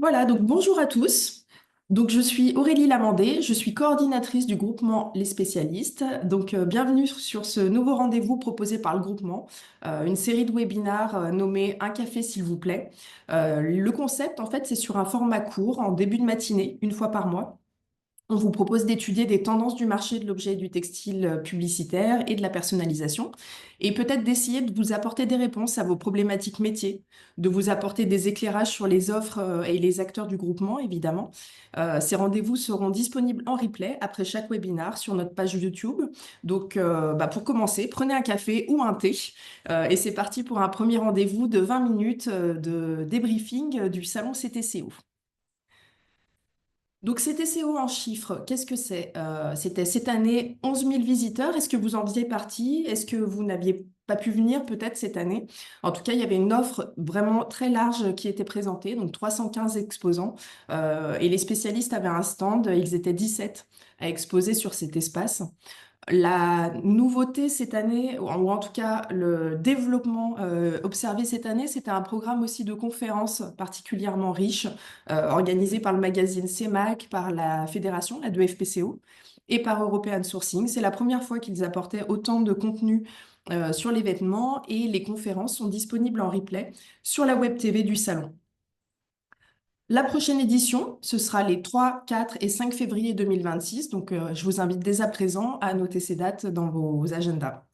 Voilà, donc bonjour à tous. Donc je suis Aurélie Lamandé, je suis coordinatrice du groupement Les Spécialistes. Donc bienvenue sur ce nouveau rendez-vous proposé par le groupement, une série de webinaires nommée Un café s'il vous plaît. Le concept en fait c'est sur un format court en début de matinée, une fois par mois. On vous propose d'étudier des tendances du marché de l'objet et du textile publicitaire et de la personnalisation, et peut-être d'essayer de vous apporter des réponses à vos problématiques métiers, de vous apporter des éclairages sur les offres et les acteurs du groupement, évidemment. Ces rendez-vous seront disponibles en replay après chaque webinar sur notre page YouTube. Donc, pour commencer, prenez un café ou un thé, et c'est parti pour un premier rendez-vous de 20 minutes de débriefing du salon CTCO. Donc, CTCO en chiffres, qu'est-ce que c'est? C'était cette année 11 000 visiteurs. Est-ce que vous en faisiez partie? Est-ce que vous n'aviez pas pu venir peut-être cette année? En tout cas, il y avait une offre vraiment très large qui était présentée, donc 315 exposants. Et les spécialistes avaient un stand, ils étaient 17 à exposer sur cet espace. La nouveauté cette année, ou en tout cas le développement observé cette année, c'était un programme aussi de conférences particulièrement riche, organisé par le magazine CEMAC, par la fédération, la 2FPCO, et par European Sourcing. C'est la première fois qu'ils apportaient autant de contenu sur l'événement, et les conférences sont disponibles en replay sur la web TV du salon. La prochaine édition, ce sera les 3, 4 et 5 février 2026. Donc, je vous invite dès à présent à noter ces dates dans vos agendas.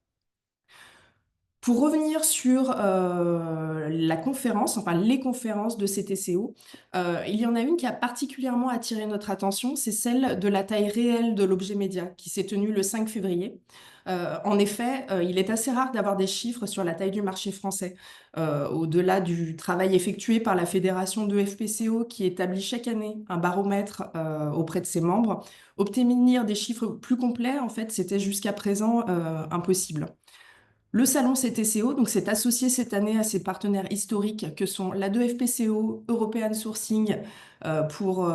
Pour revenir sur la conférence, enfin les conférences de CTCO, il y en a une qui a particulièrement attiré notre attention, c'est celle de la taille réelle de l'objet média qui s'est tenue le 5 février. En effet, il est assez rare d'avoir des chiffres sur la taille du marché français, au-delà du travail effectué par la fédération de FPCO qui établit chaque année un baromètre auprès de ses membres. Obtenir des chiffres plus complets, en fait, c'était jusqu'à présent impossible. Le salon CTCO donc, s'est associé cette année à ses partenaires historiques que sont la 2FPCO, European Sourcing, pour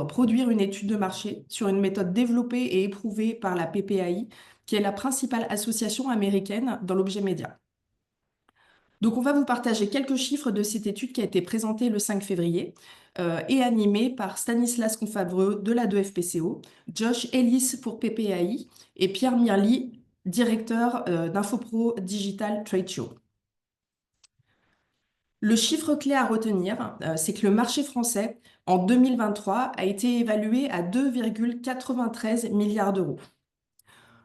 produire une étude de marché sur une méthode développée et éprouvée par la PPAI, qui est la principale association américaine dans l'objet média. Donc, on va vous partager quelques chiffres de cette étude qui a été présentée le 5 février et animée par Stanislas Confavreux de la 2FPCO, Josh Ellis pour PPAI et Pierre Mirly, directeur d'Infopro Digital Trade Show. Le chiffre clé à retenir, c'est que le marché français en 2023 a été évalué à 2,93 milliards d'euros.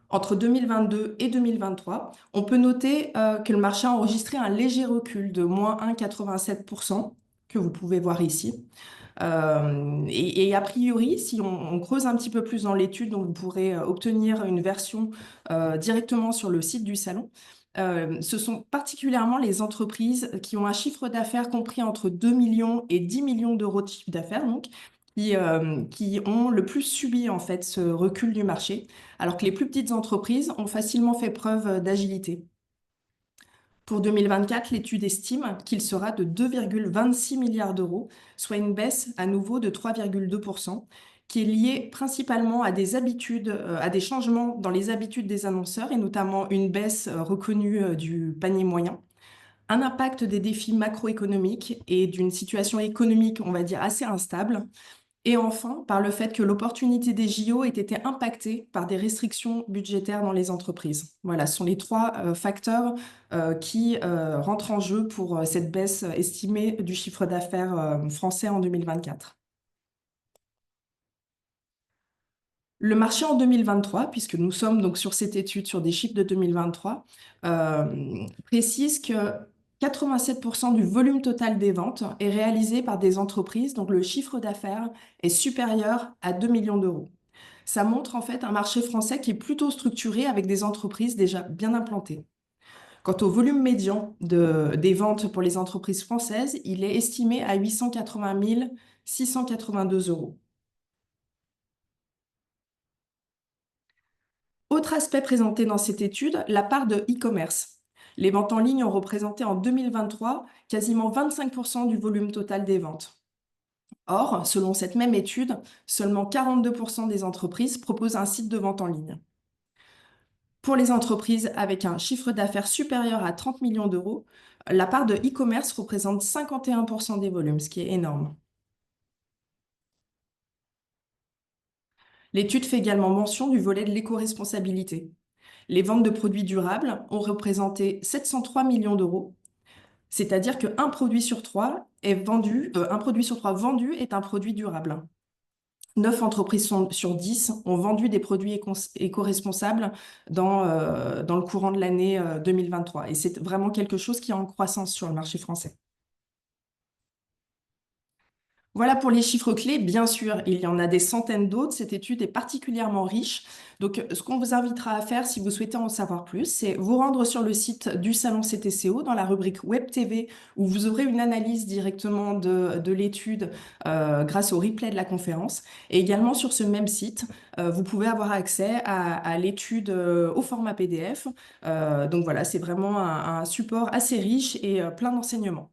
Entre 2022 et 2023, on peut noter que le marché a enregistré un léger recul de moins 1,87%, que vous pouvez voir ici. Et a priori, si on creuse un petit peu plus dans l'étude, donc vous pourrez obtenir une version directement sur le site du salon. Ce sont particulièrement les entreprises qui ont un chiffre d'affaires compris entre 2 millions et 10 millions d'euros de chiffre d'affaires, donc, qui ont le plus subi en fait ce recul du marché, alors que les plus petites entreprises ont facilement fait preuve d'agilité. Pour 2024, l'étude estime qu'il sera de 2,26 milliards d'euros, soit une baisse à nouveau de 3,2%, qui est liée principalement à des habitudes, à des changements dans les habitudes des annonceurs, et notamment une baisse reconnue du panier moyen, un impact des défis macroéconomiques et d'une situation économique, on va dire, assez instable, et enfin, par le fait que l'opportunité des JO ait été impactée par des restrictions budgétaires dans les entreprises. Voilà, ce sont les trois facteurs qui rentrent en jeu pour cette baisse estimée du chiffre d'affaires français en 2024. Le marché en 2023, puisque nous sommes donc sur cette étude sur des chiffres de 2023, précise que 87% du volume total des ventes est réalisé par des entreprises dont le chiffre d'affaires est supérieur à 2 millions d'euros. Ça montre en fait un marché français qui est plutôt structuré avec des entreprises déjà bien implantées. Quant au volume médian des ventes pour les entreprises françaises, il est estimé à 880 682 euros. Autre aspect présenté dans cette étude, la part de e-commerce. Les ventes en ligne ont représenté en 2023 quasiment 25% du volume total des ventes. Or, selon cette même étude, seulement 42% des entreprises proposent un site de vente en ligne. Pour les entreprises avec un chiffre d'affaires supérieur à 30 millions d'euros, la part de e-commerce représente 51% des volumes, ce qui est énorme. L'étude fait également mention du volet de l'éco-responsabilité. Les ventes de produits durables ont représenté 703 millions d'euros, c'est-à-dire qu'un produit sur trois est vendu, un produit sur trois vendu est un produit durable. 9 entreprises sur 10 ont vendu des produits éco-responsables dans le courant de l'année 2023. Et c'est vraiment quelque chose qui est en croissance sur le marché français. Voilà pour les chiffres clés. Bien sûr, il y en a des centaines d'autres. Cette étude est particulièrement riche. Donc, ce qu'on vous invitera à faire, si vous souhaitez en savoir plus, c'est vous rendre sur le site du salon CTCO dans la rubrique Web TV, où vous aurez une analyse directement de l'étude grâce au replay de la conférence. Et également sur ce même site, vous pouvez avoir accès à l'étude au format PDF. Donc voilà, c'est vraiment un support assez riche et plein d'enseignements.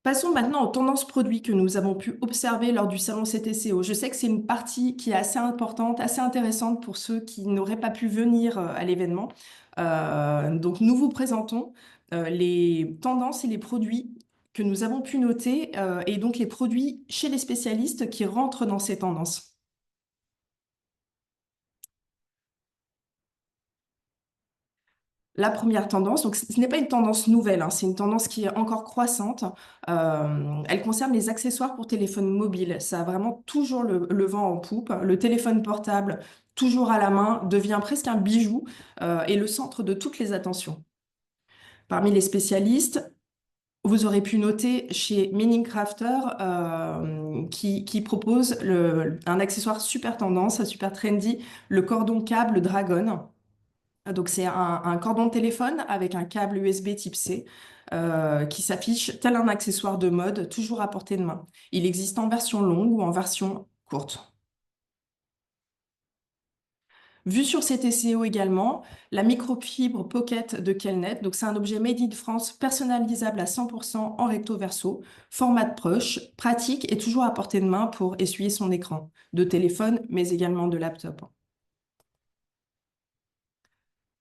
Passons maintenant aux tendances produits que nous avons pu observer lors du salon CTCO. Je sais que c'est une partie qui est assez importante, assez intéressante pour ceux qui n'auraient pas pu venir à l'événement. Donc, nous vous présentons les tendances et les produits que nous avons pu noter et donc les produits chez les spécialistes qui rentrent dans ces tendances. La première tendance, donc ce n'est pas une tendance nouvelle, hein, c'est une tendance qui est encore croissante. Elle concerne les accessoires pour téléphone mobile. Ça a vraiment toujours le vent en poupe. Le téléphone portable, toujours à la main, devient presque un bijou et le centre de toutes les attentions. Parmi les spécialistes, vous aurez pu noter chez Meaning Crafter qui propose un accessoire super tendance, super trendy, le cordon câble Dragon. Donc, c'est un cordon de téléphone avec un câble USB type C qui s'affiche tel un accessoire de mode, toujours à portée de main. Il existe en version longue ou en version courte. Vu sur ces TCO également, la microfibre Pocket de Kelnet. Donc, c'est un objet made in France, personnalisable à 100% en recto verso, format de poche, pratique et toujours à portée de main pour essuyer son écran de téléphone, mais également de laptop.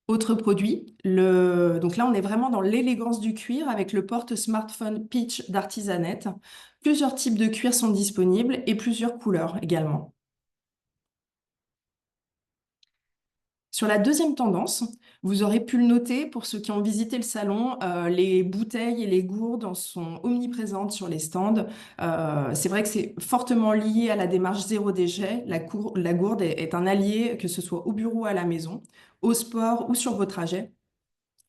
Autre produit, donc là on est vraiment dans l'élégance du cuir avec le porte-smartphone Peach d'Artisanette. Plusieurs types de cuir sont disponibles et plusieurs couleurs également. Sur la deuxième tendance, vous aurez pu le noter pour ceux qui ont visité le salon, les bouteilles et les gourdes sont omniprésentes sur les stands. C'est vrai que c'est fortement lié à la démarche zéro déchet. La gourde est un allié, que ce soit au bureau ou à la maison, au sport ou sur vos trajets.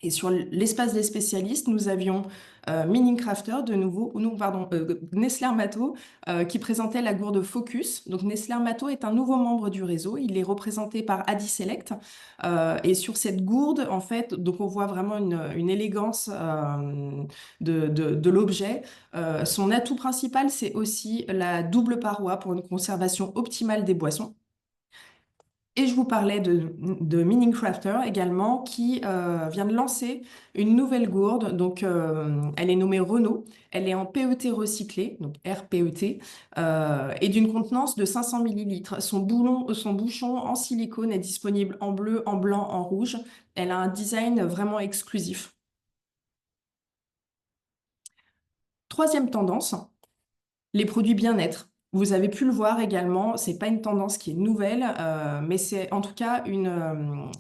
Et sur l'espace des spécialistes, nous avions Meaning Crafter de nouveau, ou non, pardon, Nestlé Mato qui présentait la gourde Focus. Donc Nestlé Mato est un nouveau membre du réseau. Il est représenté par Adi Select. Et sur cette gourde, en fait, donc on voit vraiment une élégance de l'objet. Son atout principal, c'est aussi la double paroi pour une conservation optimale des boissons. Et je vous parlais de Meaning Crafter également, qui vient de lancer une nouvelle gourde. Donc, elle est nommée Renault. Elle est en PET recyclé, donc RPET, et d'une contenance de 500 millilitres. Son bouchon en silicone est disponible en bleu, en blanc, en rouge. Elle a un design vraiment exclusif. Troisième tendance, les produits bien-être. Vous avez pu le voir également, c'est pas une tendance qui est nouvelle, mais c'est en tout cas une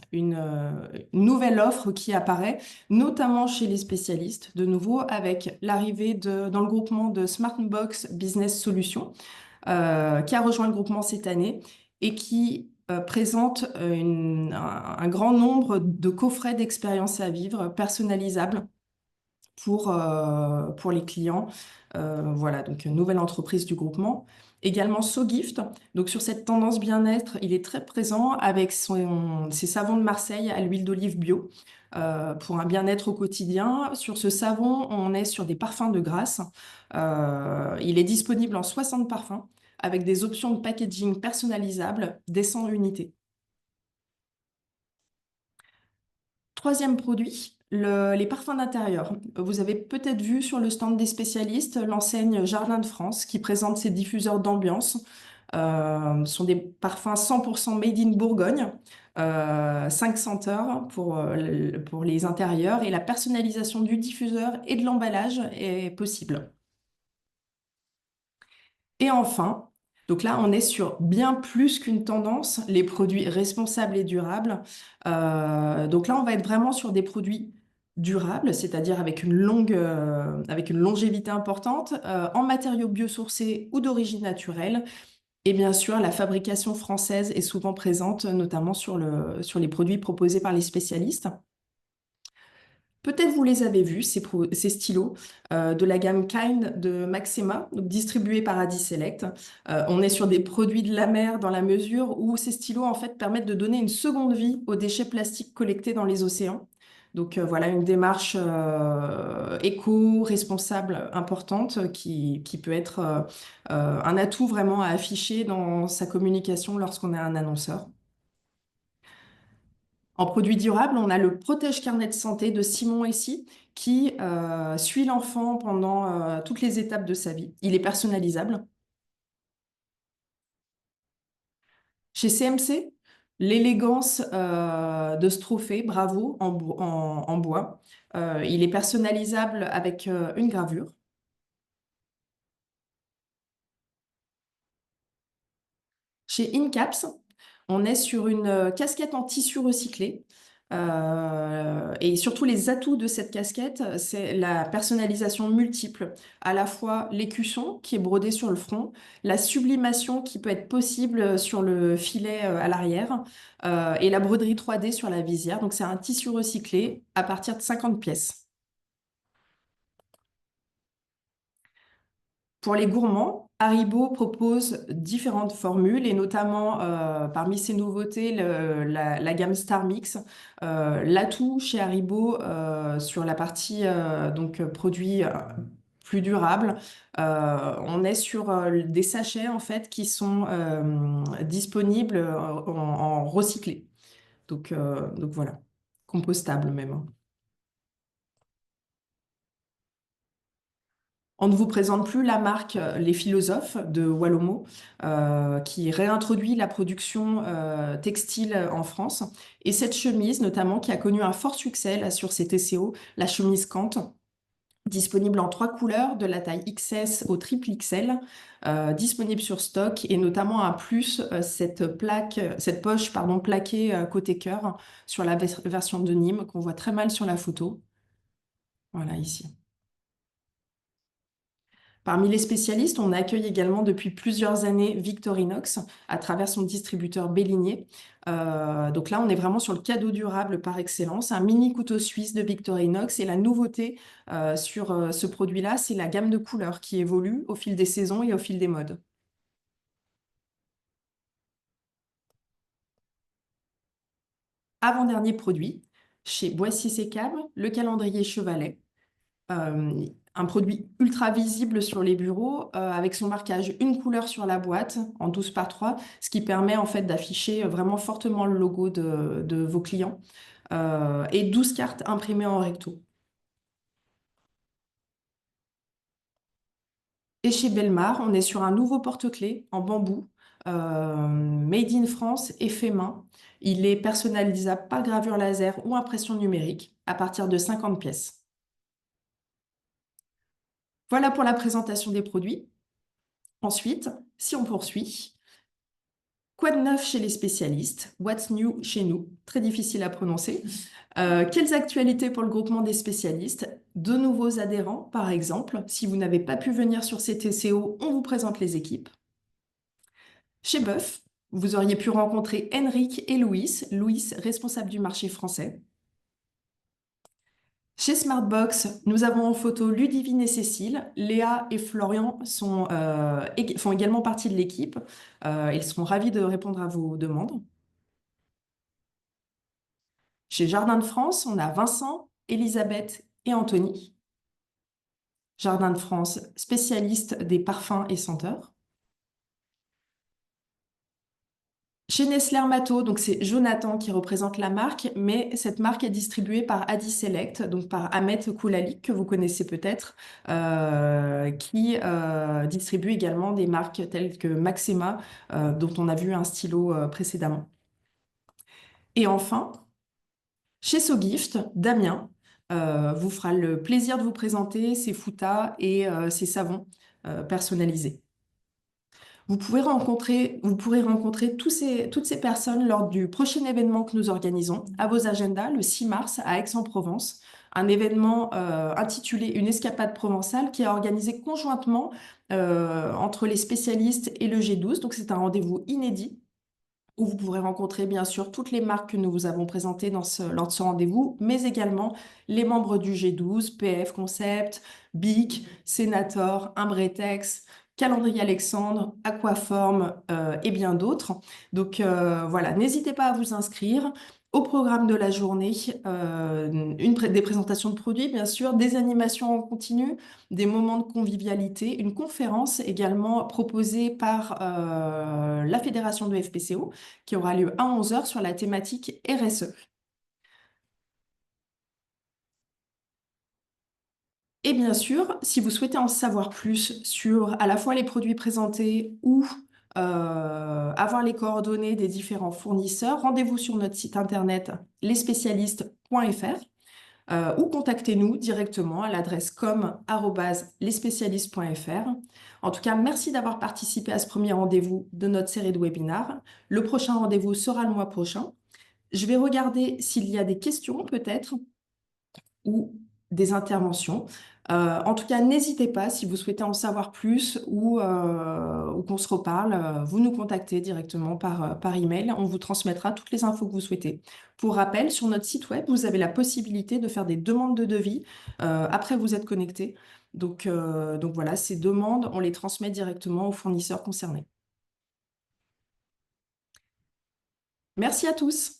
nouvelle offre qui apparaît, notamment chez les spécialistes, de nouveau avec l'arrivée dans le groupement de Smartbox Business Solutions, qui a rejoint le groupement cette année et qui présente un grand nombre de coffrets d'expériences à vivre personnalisables pour les clients. Voilà, donc une nouvelle entreprise du groupement. Également SoGift. Donc sur cette tendance bien-être, il est très présent avec ses savons de Marseille à l'huile d'olive bio pour un bien-être au quotidien. Sur ce savon, on est sur des parfums de grâce. Il est disponible en 60 parfums avec des options de packaging personnalisables des 100 unités. Troisième produit, les parfums d'intérieur. Vous avez peut-être vu sur le stand des spécialistes l'enseigne Jardin de France qui présente ses diffuseurs d'ambiance. Ce sont des parfums 100% made in Bourgogne, 5 senteurs pour les intérieurs et la personnalisation du diffuseur et de l'emballage est possible. Et enfin, donc là, on est sur bien plus qu'une tendance, les produits responsables et durables. Donc là, on va être vraiment sur des produits durables, c'est-à-dire avec une longévité importante, en matériaux biosourcés ou d'origine naturelle. Et bien sûr, la fabrication française est souvent présente, notamment sur les produits proposés par les spécialistes. Peut-être vous les avez vus, ces stylos de la gamme Kind de Maxima, donc distribués par Adi Select. On est sur des produits de la mer dans la mesure où ces stylos en fait permettent de donner une seconde vie aux déchets plastiques collectés dans les océans. Donc voilà une démarche éco-responsable importante qui peut être un atout vraiment à afficher dans sa communication lorsqu'on est un annonceur. En produit durable, on a le Protège Carnet de santé de Simon Essy qui suit l'enfant pendant toutes les étapes de sa vie. Il est personnalisable. Chez CMC, l'élégance de ce trophée, bravo, en bois. Il est personnalisable avec une gravure. Chez Incaps, on est sur une casquette en tissu recyclé. Et surtout, les atouts de cette casquette, c'est la personnalisation multiple. À la fois l'écusson qui est brodé sur le front, la sublimation qui peut être possible sur le filet à l'arrière, et la broderie 3D sur la visière. Donc, c'est un tissu recyclé à partir de 50 pièces. Pour les gourmands, Haribo propose différentes formules et notamment parmi ses nouveautés la gamme Star Mix. L'atout chez Haribo sur la partie donc produits plus durables, on est sur des sachets en fait qui sont disponibles en recyclé. Donc voilà, compostable même, hein. On ne vous présente plus la marque Les Philosophes de Wallomo, qui réintroduit la production textile en France. Et cette chemise, notamment, qui a connu un fort succès là, sur ces TCO, la chemise Kant, disponible en trois couleurs, de la taille XS au triple XL, disponible sur stock, et notamment un plus, cette poche pardon, plaquée côté cœur sur la version de Nîmes, qu'on voit très mal sur la photo. Voilà, ici. Parmi les spécialistes, on accueille également depuis plusieurs années Victorinox à travers son distributeur Bélinier. Donc là, on est vraiment sur le cadeau durable par excellence, un mini couteau suisse de Victorinox. Et la nouveauté sur ce produit-là, c'est la gamme de couleurs qui évolue au fil des saisons et au fil des modes. Avant-dernier produit, chez Boissy Sécam, le calendrier Chevalet. Un produit ultra visible sur les bureaux avec son marquage une couleur sur la boîte en 12 par 3, ce qui permet en fait d'afficher vraiment fortement le logo de vos clients et 12 cartes imprimées en recto. Et chez Belmar, on est sur un nouveau porte-clés en bambou, made in France et fait main. Il est personnalisable par gravure laser ou impression numérique à partir de 50 pièces. Voilà pour la présentation des produits. Ensuite, si on poursuit, quoi de neuf chez les spécialistes? What's new chez nous? Très difficile à prononcer. Quelles actualités pour le groupement des spécialistes? De nouveaux adhérents, par exemple. Si vous n'avez pas pu venir sur ces TCO, on vous présente les équipes. Chez Boeuf, vous auriez pu rencontrer Henrik et Louis. Louis, responsable du marché français. Chez Smartbox, nous avons en photo Ludivine et Cécile. Léa et Florian font également partie de l'équipe. Ils seront ravis de répondre à vos demandes. Chez Jardin de France, on a Vincent, Elisabeth et Anthony. Jardin de France, spécialiste des parfums et senteurs. Chez Nestlé Hermato, donc c'est Jonathan qui représente la marque, mais cette marque est distribuée par Adi Select, donc par Ahmet Koulalik, que vous connaissez peut-être, qui distribue également des marques telles que Maxima, dont on a vu un stylo précédemment. Et enfin, chez SoGift, Damien vous fera le plaisir de vous présenter ses foutas et ses savons personnalisés. Vous pourrez rencontrer toutes ces personnes lors du prochain événement que nous organisons à vos agendas le 6 mars à Aix-en-Provence, un événement intitulé Une escapade provençale qui est organisé conjointement entre les spécialistes et le G12. Donc c'est un rendez-vous inédit où vous pourrez rencontrer bien sûr toutes les marques que nous vous avons présentées lors de ce rendez-vous, mais également les membres du G12, PF Concept, BIC, Senator, Imbretex, Calendrier Alexandre, Aquaform et bien d'autres. Donc voilà, n'hésitez pas à vous inscrire. Au programme de la journée, des présentations de produits, bien sûr, des animations en continu, des moments de convivialité, une conférence également proposée par la Fédération de FPCO qui aura lieu à 11 heures sur la thématique RSE. Et bien sûr, si vous souhaitez en savoir plus sur à la fois les produits présentés ou avoir les coordonnées des différents fournisseurs, rendez-vous sur notre site internet lespécialistes.fr ou contactez-nous directement à l'adresse com@lespécialistes.fr. En tout cas, merci d'avoir participé à ce premier rendez-vous de notre série de webinars. Le prochain rendez-vous sera le mois prochain. Je vais regarder s'il y a des questions peut-être ou des interventions. En tout cas, n'hésitez pas si vous souhaitez en savoir plus ou qu'on se reparle, vous nous contactez directement par email. On vous transmettra toutes les infos que vous souhaitez. Pour rappel, sur notre site web, vous avez la possibilité de faire des demandes de devis après vous êtes connecté. Donc voilà, ces demandes, on les transmet directement aux fournisseurs concernés. Merci à tous.